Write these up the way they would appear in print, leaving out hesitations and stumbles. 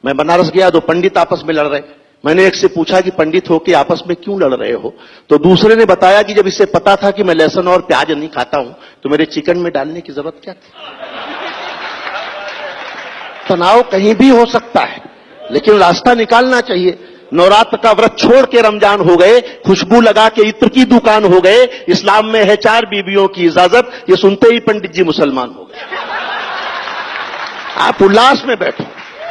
मैं बनारस गया तो पंडित आपस में लड़ रहे। मैंने एक से पूछा कि पंडित होके आपस में क्यों लड़ रहे हो, तो दूसरे ने बताया कि जब इसे पता था कि मैं लहसुन और प्याज नहीं खाता हूं तो मेरे चिकन में डालने की जरूरत क्या थी। तनाव कहीं भी हो सकता है, लेकिन रास्ता निकालना चाहिए। नवरात्र का व्रत छोड़ के रमजान हो गए, खुशबू लगा के इत्र की दुकान हो गए, इस्लाम में है 4 बीवियों की इजाजत, ये सुनते ही पंडित जी मुसलमान हो गए। आप उल्लास में बैठो,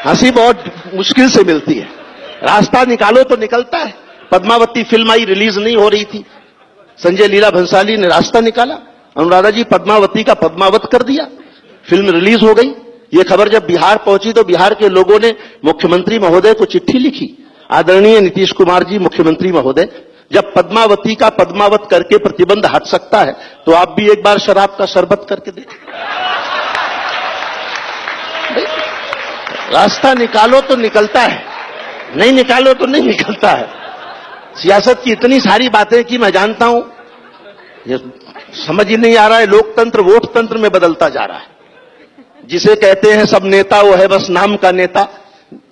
हंसी बहुत मुश्किल से मिलती है, रास्ता निकालो तो निकलता है। पद्मावती फिल्म आई, रिलीज नहीं हो रही थी, संजय लीला भंसाली ने रास्ता निकाला, अनुराधा जी पद्मावती का पद्मावत कर दिया, फिल्म रिलीज हो गई। ये खबर जब बिहार पहुंची तो बिहार के लोगों ने मुख्यमंत्री महोदय को चिट्ठी लिखी, आदरणीय नीतीश कुमार जी मुख्यमंत्री महोदय, जब पद्मावती का पद्मावत करके प्रतिबंध हट सकता है तो आप भी एक बार शराब का शरबत करके देखें। रास्ता निकालो तो निकलता है, नहीं निकालो तो नहीं निकलता है। सियासत की इतनी सारी बातें कि मैं जानता हूं, ये समझ ही नहीं आ रहा है, लोकतंत्र वोट तंत्र में बदलता जा रहा है। जिसे कहते हैं सब नेता वो है बस नाम का नेता,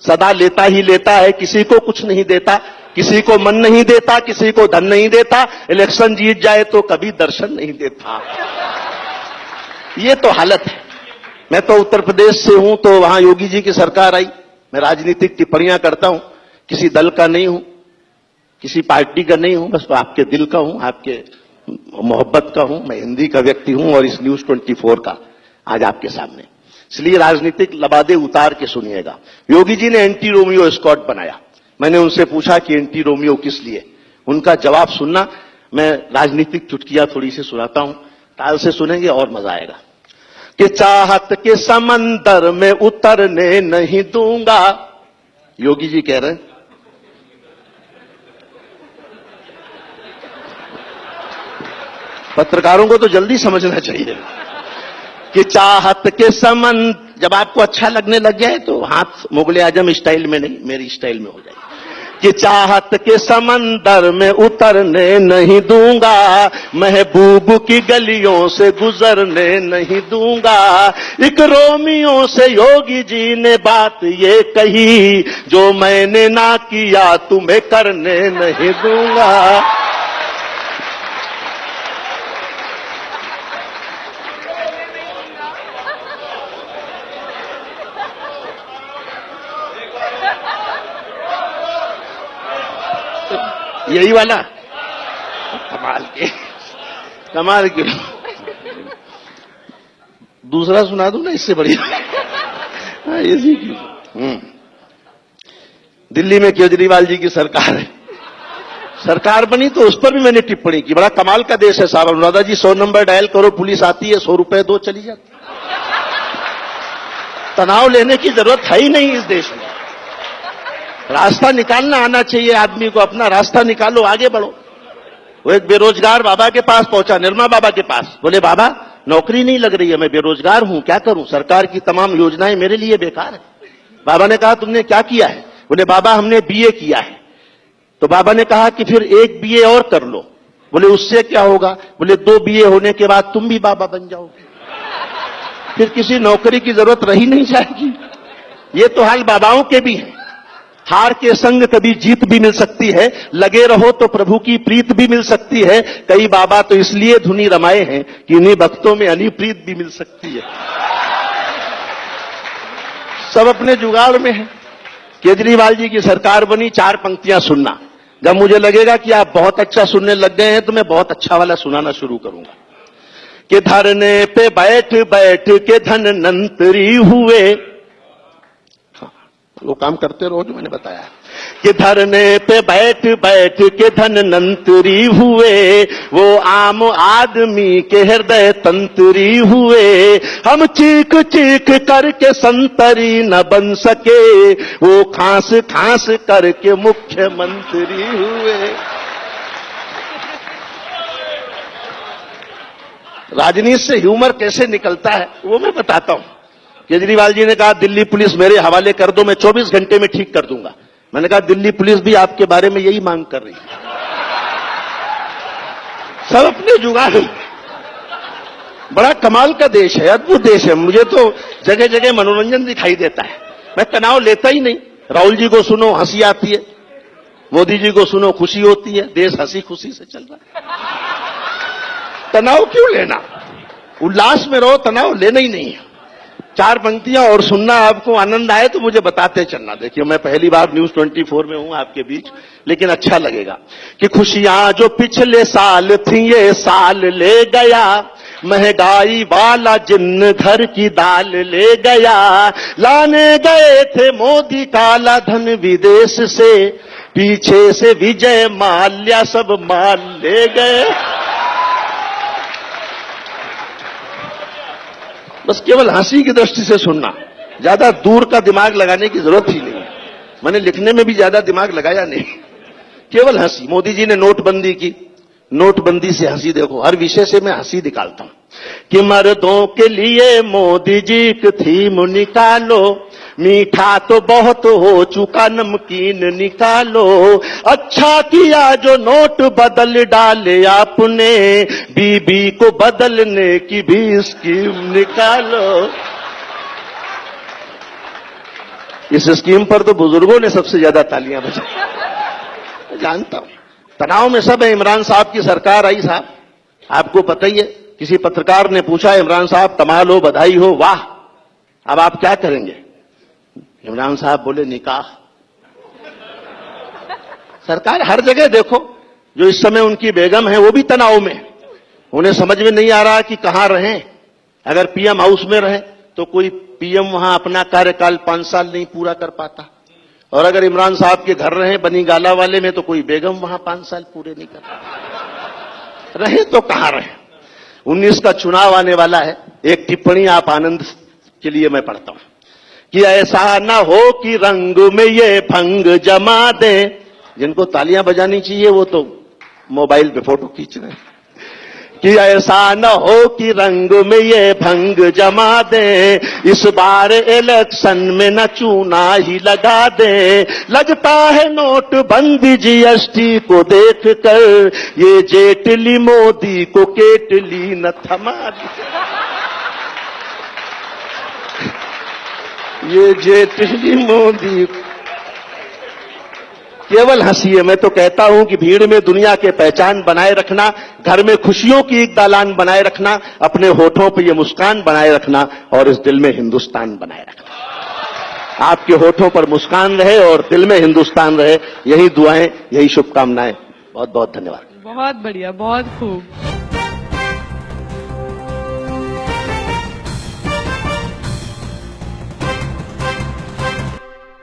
सदा लेता ही लेता है, किसी को कुछ नहीं देता, किसी को मन नहीं देता, किसी को धन नहीं देता, इलेक्शन जीत जाए तो कभी दर्शन नहीं देता। ये तो हालत है। मैं तो उत्तर प्रदेश से हूं, तो वहां योगी जी की सरकार आई। मैं राजनीतिक टिप्पणियां करता हूं, किसी दल का नहीं हूं, किसी पार्टी का नहीं हूं, बस आपके दिल का हूं, आपके मोहब्बत का हूं। मैं हिंदी का व्यक्ति हूं और इस न्यूज 24 का आज आपके सामने, इसलिए राजनीतिक लबादे उतार के सुनिएगा। योगी जी ने एंटी रोमियो स्क्वाड बनाया। मैंने उनसे पूछा कि एंटी रोमियो किस लिए, उनका जवाब सुनना। मैं राजनीतिक चुटकियां थोड़ी सी सुनाता हूं, ताल से सुनेंगे और मजा आएगा। कि चाहत के समंदर में उतरने नहीं दूंगा, योगी जी कह रहे हैं। पत्रकारों को तो जल्दी समझना चाहिए कि चाहत के समंदर, जब आपको अच्छा लगने लग जाए तो हाथ मुगले आजम स्टाइल में नहीं, मेरी स्टाइल में हो जाए। कि चाहत के समंदर में उतरने नहीं दूंगा, महबूब की गलियों से गुजरने नहीं दूंगा। एक रोमियो से योगी जी ने बात ये कही, जो मैंने ना किया तुम्हें करने नहीं दूंगा। यही वाला कमाल के दूसरा सुना दूं ना, इससे बढ़िया। इसी की दिल्ली में केजरीवाल जी की सरकार है, सरकार बनी तो उस पर भी मैंने टिप्पणी की। बड़ा कमाल का देश है साहब। अनुराधा जी 100 नंबर डायल करो, पुलिस आती है, 100 रुपए दो, चली जाती। तनाव लेने की जरूरत है ही नहीं इस देश में। रास्ता निकालना आना चाहिए आदमी को, अपना रास्ता निकालो, आगे बढ़ो। वो एक बेरोजगार बाबा के पास पहुंचा, निर्मा बाबा के पास। बोले बाबा नौकरी नहीं लग रही है, मैं बेरोजगार हूं, क्या करूं, सरकार की तमाम योजनाएं मेरे लिए बेकार है। बाबा ने कहा तुमने क्या किया है? बोले बाबा हमने बीए किया है। तो बाबा ने कहा कि फिर एक बीए और कर लो। बोले उससे क्या होगा? बोले 2 बीए होने के बाद तुम भी बाबा बन जाओगे, फिर किसी नौकरी की जरूरत रही नहीं जाएगी। ये तो हाल बाबाओं के भी है। हार के संग कभी जीत भी मिल सकती है, लगे रहो तो प्रभु की प्रीत भी मिल सकती है। कई बाबा तो इसलिए धुनी रमाए हैं कि इन्हीं भक्तों में अनिप्रीत भी मिल सकती है। सब अपने जुगाड़ में है। केजरीवाल जी की सरकार बनी, 4 पंक्तियां सुनना। जब मुझे लगेगा कि आप बहुत अच्छा सुनने लग गए हैं तो मैं बहुत अच्छा वाला सुनाना शुरू करूंगा। कि धरने पे बैठ बैठ के धनवंतरी हुए, वो काम करते रहो जो मैंने बताया। कि धरने पे बैठ बैठ के धनवंतरी हुए, वो आम आदमी के हृदय तंत्री हुए। हम चीख चीख करके संतरी न बन सके, वो खांस खांस करके मुख्यमंत्री हुए। राजनीति से ह्यूमर कैसे निकलता है वो मैं बताता हूं। केजरीवाल जी ने कहा दिल्ली पुलिस मेरे हवाले कर दो, मैं 24 घंटे में ठीक कर दूंगा। मैंने कहा दिल्ली पुलिस भी आपके बारे में यही मांग कर रही है। सब अपने जुगाड़। बड़ा कमाल का देश है, अद्भुत देश है। मुझे तो जगह जगह मनोरंजन दिखाई देता है, मैं तनाव लेता ही नहीं। राहुल जी को सुनो हंसी आती है, मोदी जी को सुनो खुशी होती है, देश हंसी खुशी से चल रहा है। तनाव क्यों लेना, उल्लास में रहो, तनाव लेना ही नहीं है। 4 पंक्तियां और सुनना, आपको आनंद आए तो मुझे बताते चलना। देखिए मैं पहली बार न्यूज 24 में हूं आपके बीच, लेकिन अच्छा लगेगा कि खुशियां जो पिछले साल थी ये साल ले गया, महंगाई वाला जिन्न घर की दाल ले गया, लाने गए थे मोदी काला धन विदेश से, पीछे से विजय माल्या सब माल ले गए। बस केवल हंसी की दृष्टि से सुनना, ज्यादा दूर का दिमाग लगाने की जरूरत ही नहीं है। मैंने लिखने में भी ज्यादा दिमाग लगाया नहीं, केवल हंसी। मोदी जी ने नोटबंदी की, नोटबंदी से हंसी देखो, हर विषय से मैं हंसी निकालता हूं कि मर्दों के लिए मोदी जी की थीम निकालो, मीठा तो बहुत हो चुका नमकीन निकालो, अच्छा किया जो नोट बदल डाले आपने, बीबी को बदलने की भी स्कीम निकालो। इस स्कीम पर तो बुजुर्गों ने सबसे ज्यादा तालियां बजाई, जानता हूं। तनाव में सब है। इमरान साहब की सरकार आई साहब, आपको पता ही है। किसी पत्रकार ने पूछा इमरान साहब कमाल हो, बधाई हो, वाह, अब आप क्या करेंगे? इमरान साहब बोले निकाह। सरकार हर जगह देखो, जो इस समय उनकी बेगम है वो भी तनाव में, उन्हें समझ में नहीं आ रहा कि कहां रहें। अगर पीएम हाउस में रहे तो कोई पीएम वहां अपना कार्यकाल 5 साल नहीं पूरा कर पाता, और अगर इमरान साहब के घर रहे बनी गाला वाले में तो कोई बेगम वहां 5 साल पूरे नहीं कर पाता। रहे तो कहां रहे। 19 का चुनाव आने वाला है। एक टिप्पणी आप आनंद के लिए मैं पढ़ता हूं कि ऐसा ना हो कि रंग में ये भंग जमा दे। जिनको तालियां बजानी चाहिए वो तो मोबाइल पे फोटो खींच रहे हैं। कि ऐसा न हो कि रंग में ये भंग जमा दे, इस बार इलेक्शन में न चूना ही लगा दे। लगता है नोट बंदी जीएसटी को देख कर, ये जेटली मोदी को केटली न थमा दे। ये जेटली मोदी केवल हंसी है। मैं तो कहता हूं कि भीड़ में दुनिया के पहचान बनाए रखना, घर में खुशियों की एक दालान बनाए रखना, अपने होठों पर ये मुस्कान बनाए रखना और इस दिल में हिंदुस्तान बनाए रखना। आपके होठों पर मुस्कान रहे और दिल में हिंदुस्तान रहे, यही दुआएं, यही शुभकामनाएं। बहुत बहुत धन्यवाद। बहुत बढ़िया, बहुत खूब।